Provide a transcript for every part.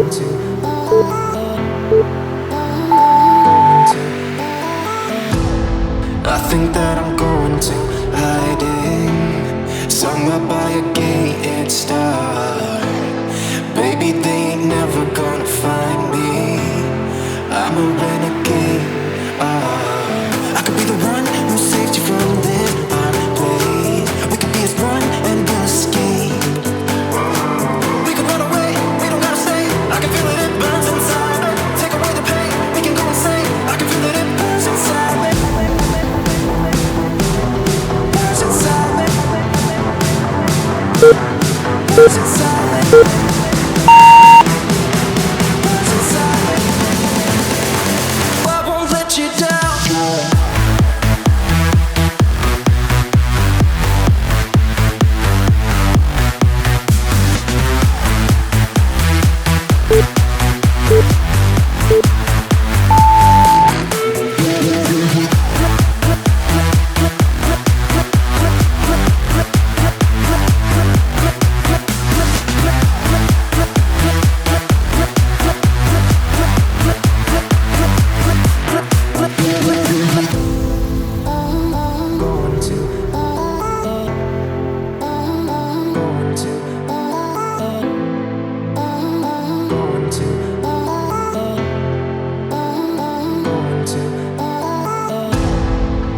I think that I'm going to hiding somewhere by a gated star. Baby, they ain't never gonna find me. I'm a renegade. I could be the one who saved you from this place. We could be as one and we'll escape. We could run away, we don't gotta stay. I can feel it, it burns inside me. Take away the pain, we can go insane. I can feel it, it burns inside me. Burns inside me. Burns inside me. Burns inside me. I won't let you down.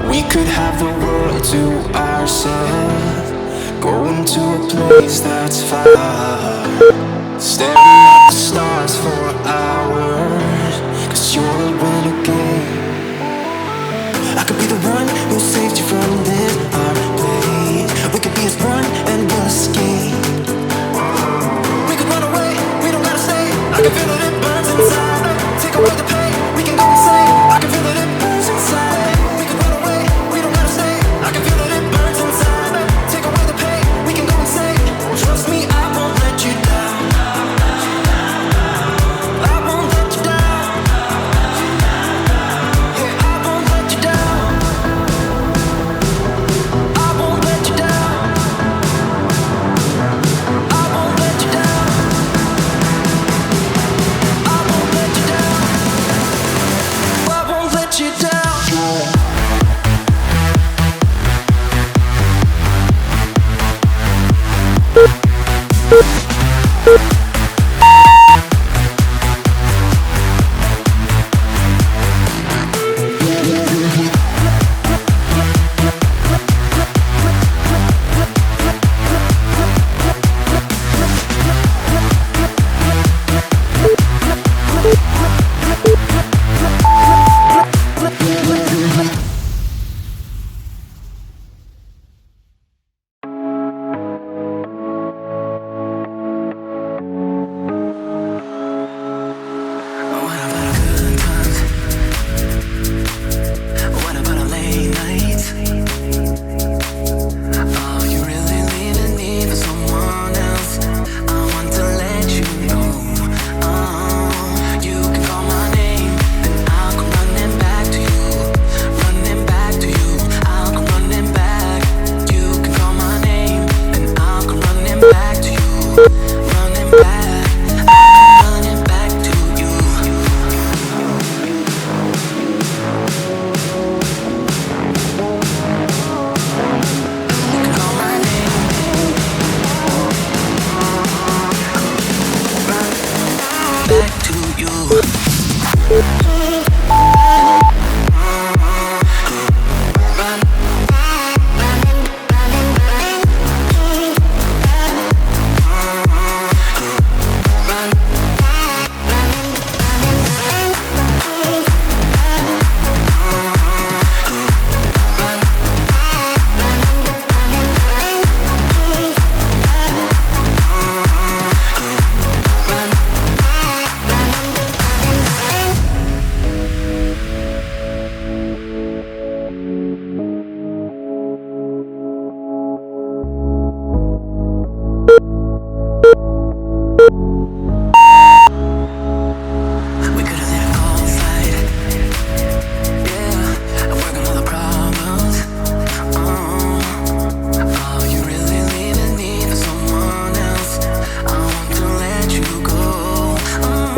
We could have the world to ourselves, going to a place that's far, staring at the stars for hours, 'cause you're a renegade. I could be the one who saved you from this hard place. We could be as one and we'll escape. We could run away, we don't gotta stay. I can feel it, it burns inside me. Take away the pain, we can go insane. I can feel it, it burns inside me. We could run away, we don't gotta stay. I can feel it, it burns inside me. Take away the pain, we can go insane. Trust me, I won't let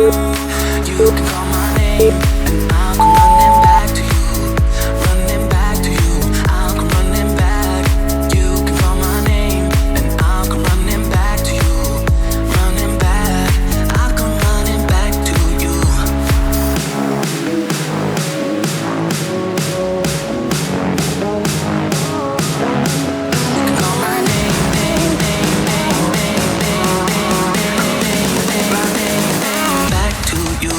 You can call my name and I'll come running back to you. Running back to you, I'll come running back. You can call my name and I'll come running back to you. Running back, I'll come running back to you. You can call my name, name, name, name, name, name, name, name, name, my name, back to you.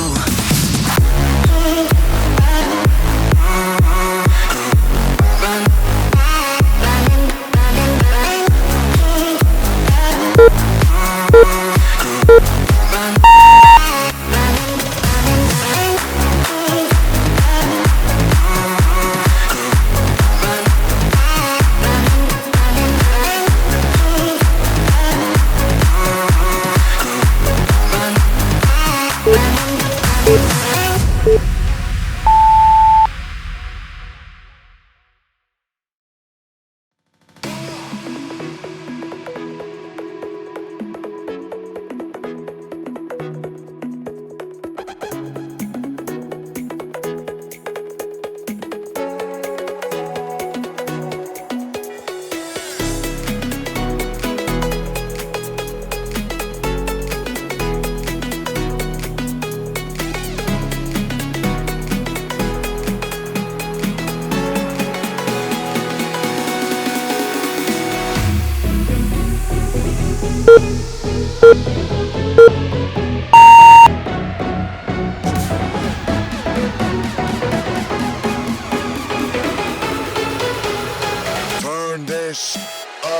Turn this up.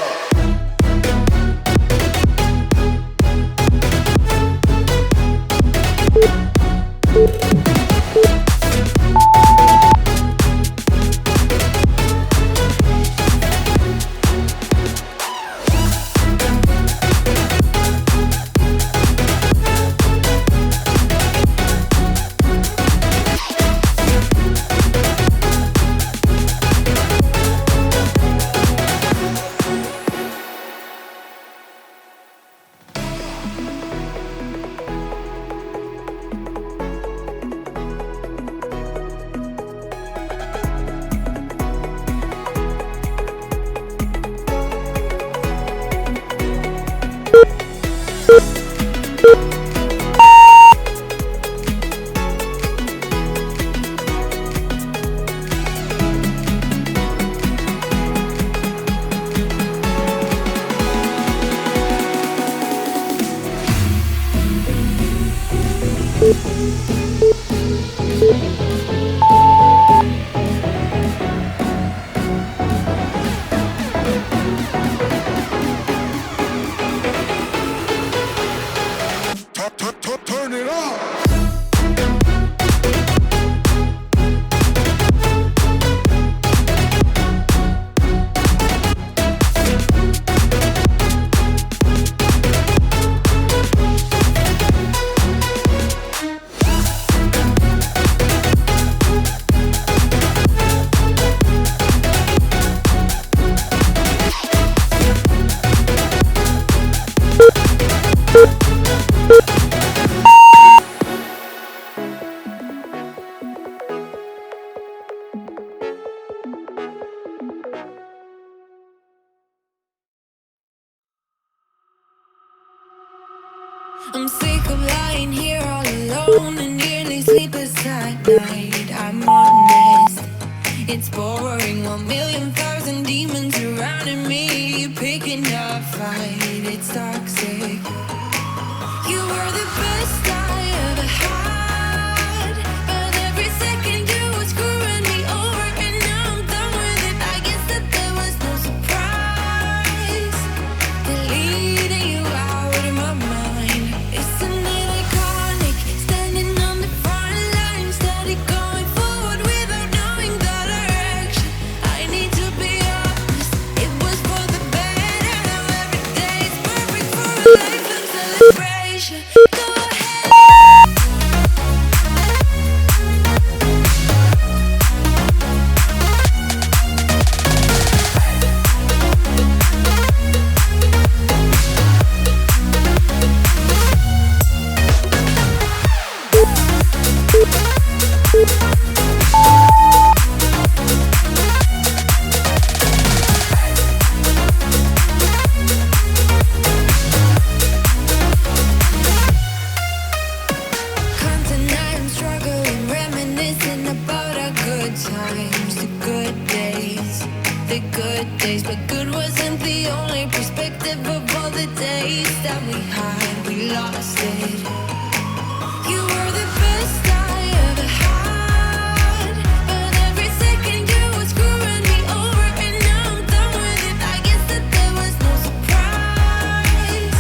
Turn it up. I'm sick of lying here all alone and nearly sleepless at night. I'm honest, it's boring. 1,000,000 demons surrounding me, picking a fight. It's toxic. You were the best I ever had, but every second you were screwing me over, and now I'm done with it. I guess that there was no surprise. Deleting you out of my mind. Isn't it iconic? Standing on the front line, steady going forward without knowing the direction. I need to be honest, it was for the better. Now every day is perfect for a life of celebration. Go ahead. lost it. You were the best I ever had, but every second you were screwing me over, and now I'm done with it. I guess that there was no surprise.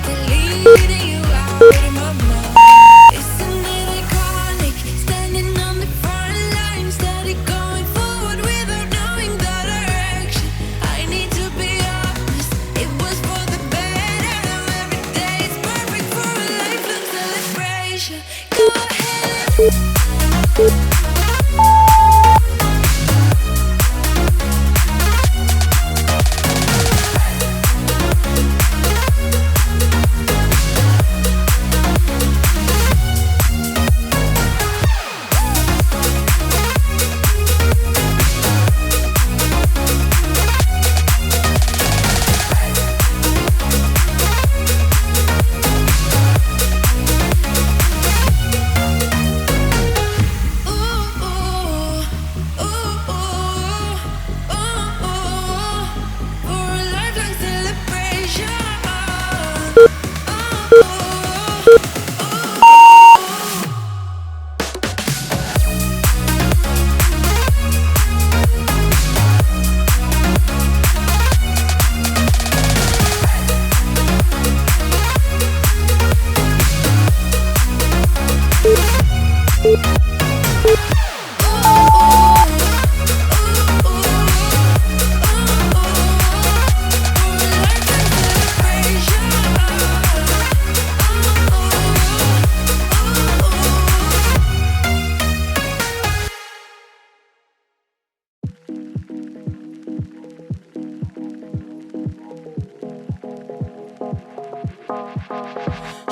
Deleting you out of my mind. Isn't it iconic? Standing on the front line, steady going forward without knowing the direction. I need to be honest, it was for the better. Now every day is perfect for a lifelong celebration. Go ahead.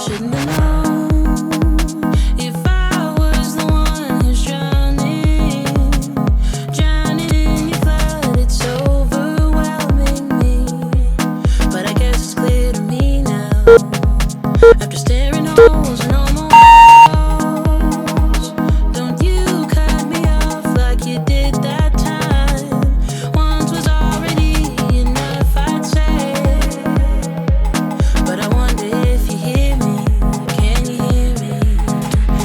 Shouldn't have known if I was the one who's drowning in your flood. It's overwhelming me, but I guess it's clear to me now. After staring holes in all my walls, don't you cut me off like you did that time. Once was already enough, I'd say, but I wonder if you hear me. Can you hear me?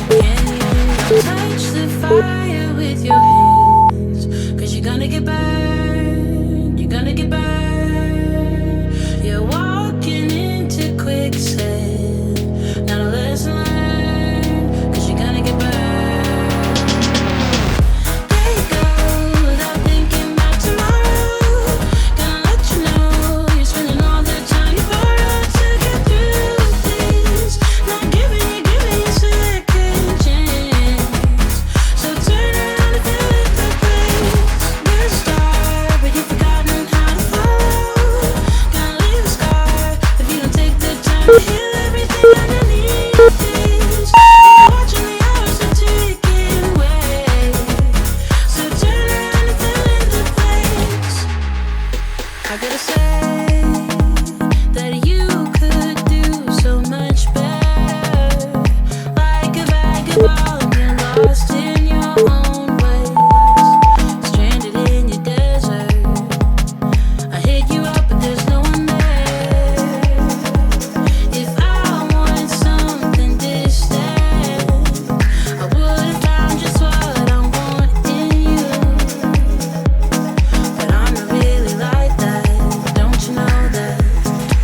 Can you touch the fire with your hands? 'Cause you're gonna get burned. You're gonna get burned. You're walking into quicksand. Not a lesson learned. 'Cause you're gonna get burned. There you go, without thinking about tomorrow. Gonna let you know you're spending all the time you borrowed to get through this. Not giving you a second chance. So turn around and fill in the blanks. You're a star, but you've forgotten how to follow. Gonna leave a scar if you don't take the time to heal everything underneath this. You're watching the hours are ticking away. So turn around and fill in the blanks. I gotta say that you could do so much better. Like a vagabond, you're lost in your own ways, stranded in your desert. I hit you up, but there's no one there. If I wanted something distant, I would have found just what I want in you. But I'm not really like that. Don't you know that?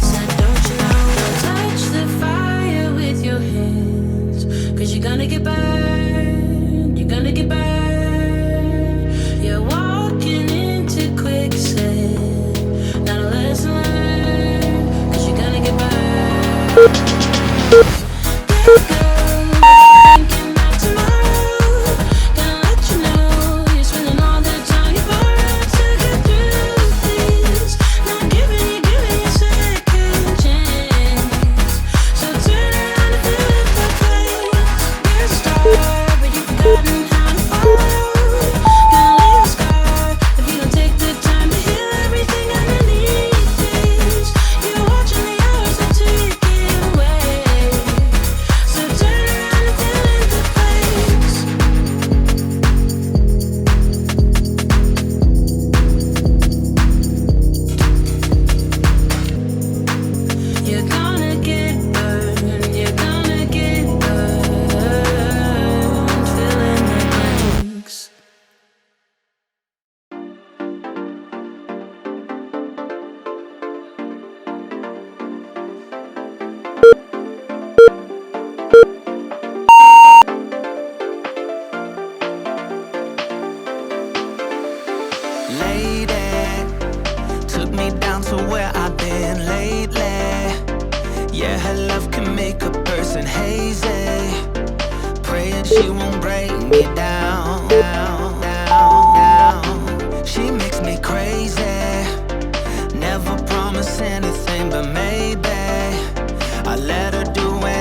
Said, don't you know that? Touch the fire with your hands. 'Cause you're gonna get burned. You're gonna get burned. You're walking into quicksand. Not a lesson learned. 'Cause you're gonna get burned. There you go, thinking about tomorrow. Gonna let you know you're spending all the time you borrowed to get through this. Not giving you a second chance. So turn around and fill in the blanks. You're a star,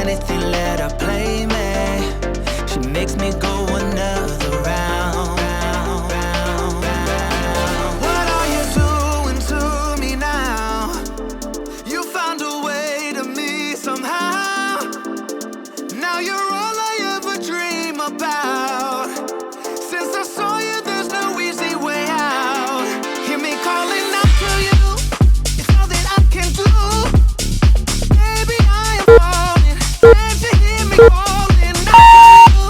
anything, let her play me. She makes me go another round. What are you doing to me now? You found a way to me somehow. Now you're all I ever dream about. Since I saw you, there's no easy way out. Hear me calling out to you, it's all that I can do. Baby, I am falling, can't you hear me calling out to you?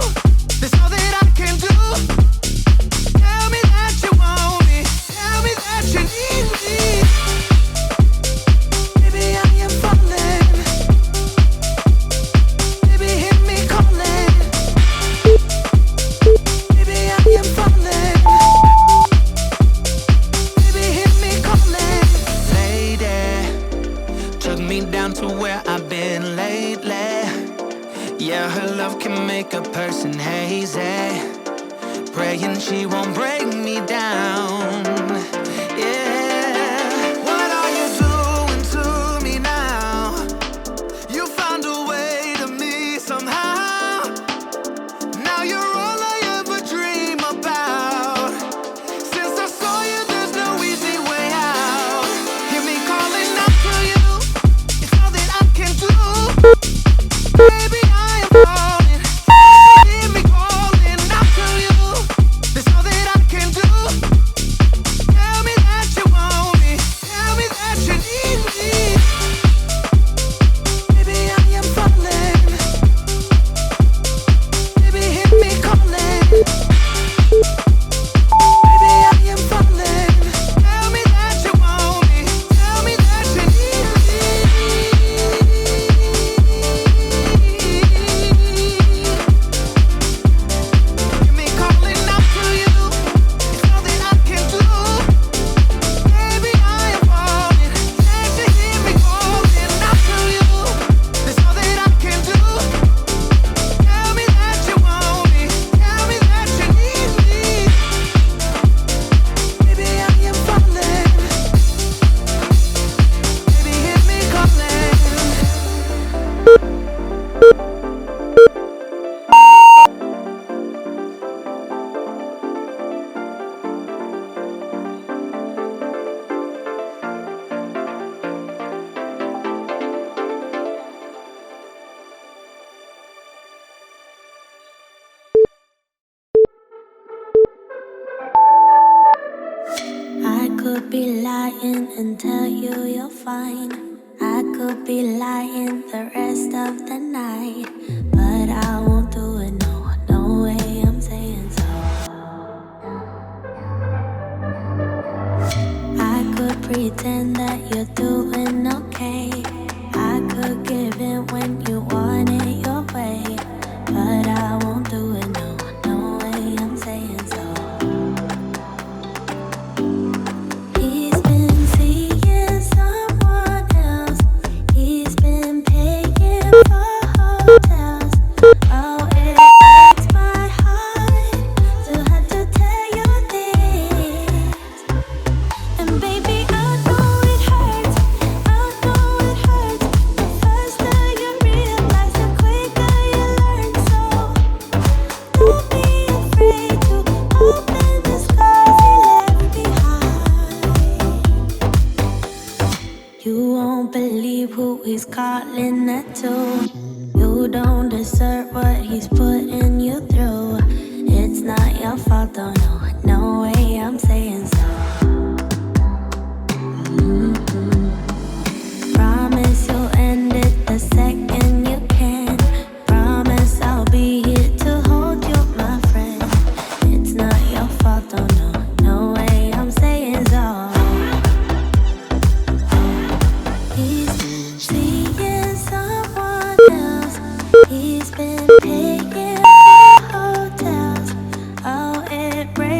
That's all that I can do. Tell me that you want me, tell me that you need me. Baby, I am falling. Baby, hear me calling. Baby, I am falling. Baby, hear me calling. Lady, took me down to where I've been lately. Yeah, her love can make a person hazy. Praying she won't break me down. Yeah. What are you doing to me now? You found a way to me somehow. Now you're all I ever dream about. Since I saw you, there's no easy way out. Hear me calling out to you, it's all that I can do. Baby, I am falling. Hear me calling out to you, that's all that I can do. Tell me that you want me, tell me that you need me. Baby, I am falling. Baby, hear me calling. Baby, I am falling. Tell me that you want me, tell me that you need me. Hear me calling out to you, it's all that I can do. Baby, I am falling. Can't you hear me calling out to you? That's all that I can do. Tell me that you want me, tell me that you need me. Baby, I am falling. Baby, hear me calling. I could be lying and tell you you're fine. I could be lying the rest of the night, but I won't do it. No, no way I'm saying so. I could pretend that you're doing okay. I could give in when you want it your way, but I won't do it. No, no way I'm saying so. He's been seeing someone else. He's been paying for hotels. Oh, it breaks my heart to have to tell you this. And baby, I know it hurts. I know it hurts. The faster you realize, the quicker you learn. So don't be afraid to open the scars he left behind. You won't believe who he's calling that to. You don't deserve what he's putting you through. It's not your fault, though, no, no way I'm saying so. Promise you'll end it the second you can. Promise I'll be here to hold you, my friend. It's not your fault, though, no, no way I'm saying so. He's been seeing someone else. He's been paying for hotels. Oh, it breaks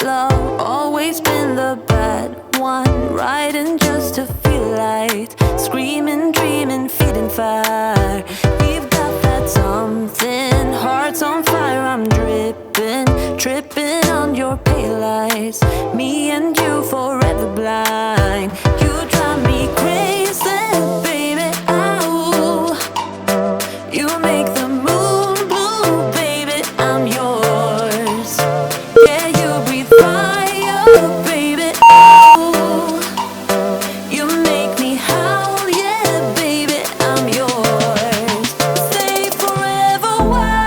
love, always been the bad one, riding just to feel light, screaming, dreaming, feeding fire. We've got that something, hearts on fire. I'm dripping, tripping on your pale lights. Me and you forever blind. You drive me crazy, baby. Ow. You make the moon blue, baby. I'm yours. Yeah, you breathe fire, baby. Ow. You make me howl, yeah, baby. I'm yours. Stay forever wild,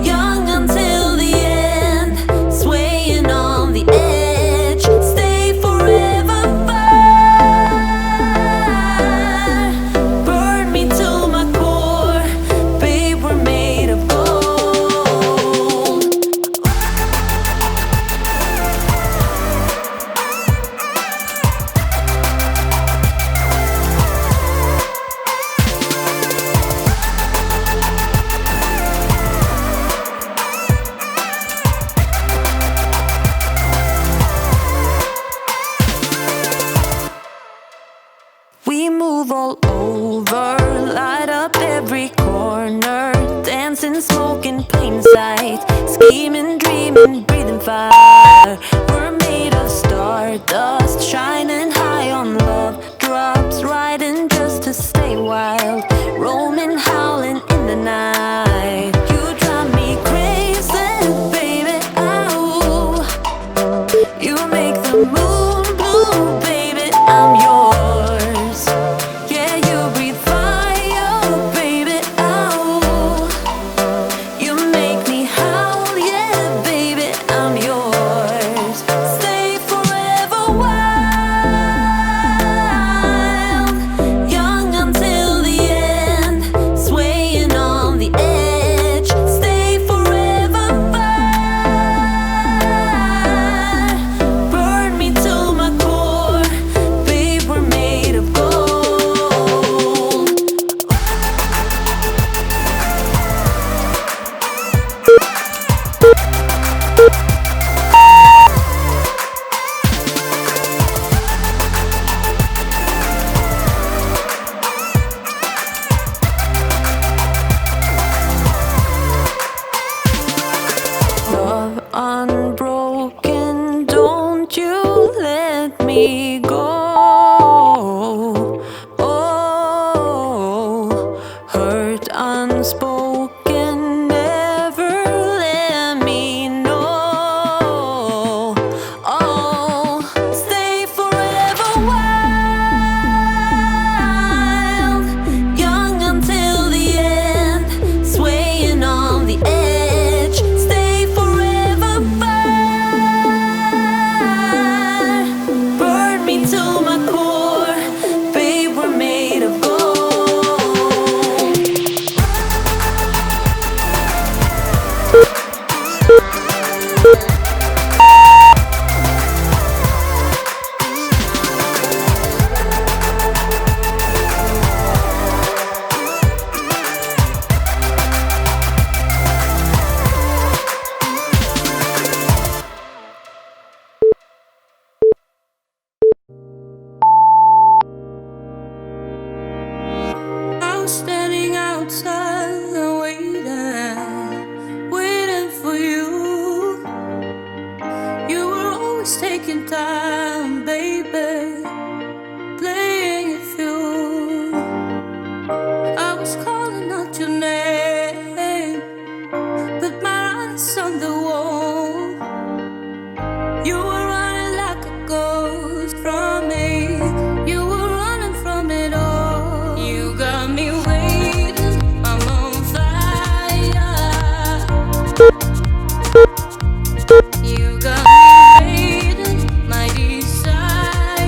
young until the end, swaying on the edge. Stay forever fire, burn me to my core, babe. We're made of gold. We move all over, light up every corner, dancing, smoking, plain sight, scheming, dreaming, breathing fire. We're made of stardust, shining high on love drops, riding just to stay wild, roaming, howling in the night. You drive me crazy, baby. Ow. You make the moon blue, baby. I'm yours. Yeah, you breathe fire, baby. Ow. You make me howl, yeah, baby. I'm yours. Stay forever wild, young until the end, swaying on the edge. Stay forever fire, burn me to my core, babe. We're made of gold. Love unbroken, don't you let me go. Oh, hurt unspoken, never let me know. Oh, stay forever wild, young until the end, swaying on the edge. Stay forever fire, burn me to my core, babe. We're made of gold. I was standing outside waiting for you. You were always taking time, baby, playing it through. I was calling out your name, but my eyes on the wall. You were running like a ghost from me. You were running from it all. You got me waiting, I'm on fire. You got me waiting, my desire.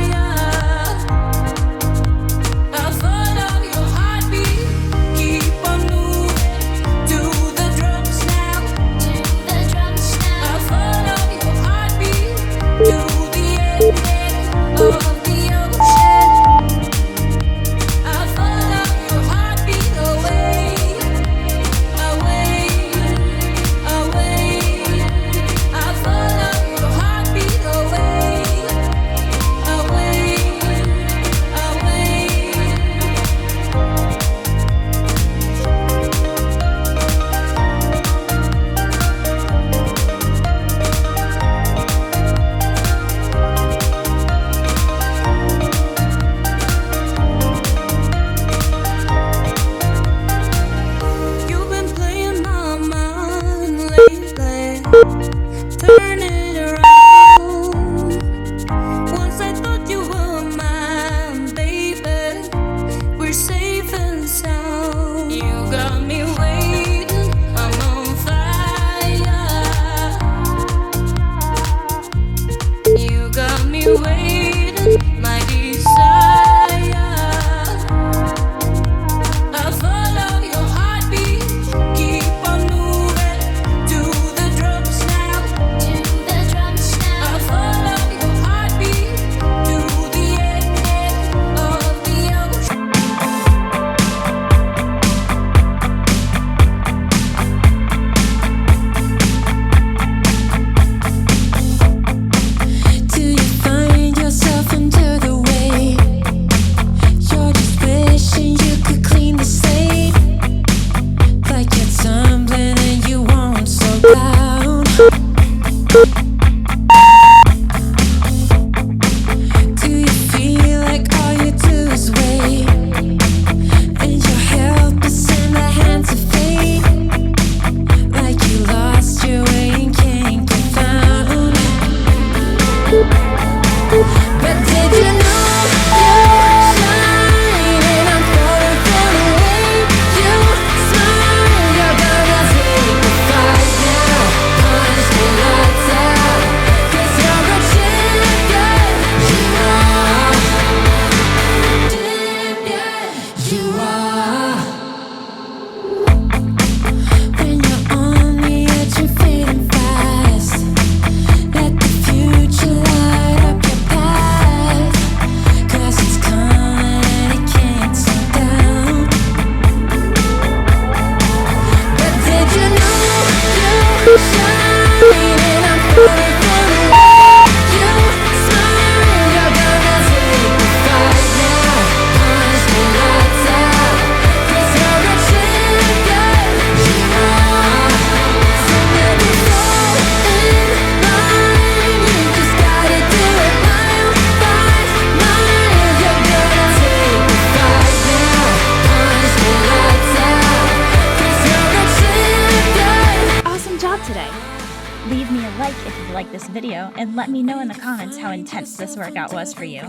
workout today. Leave me a like if you like this video and let me know in the comments how intense this workout was for you.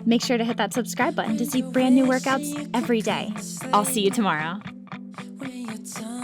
Make sure to hit that subscribe button to see brand new workouts every day. I'll see you tomorrow.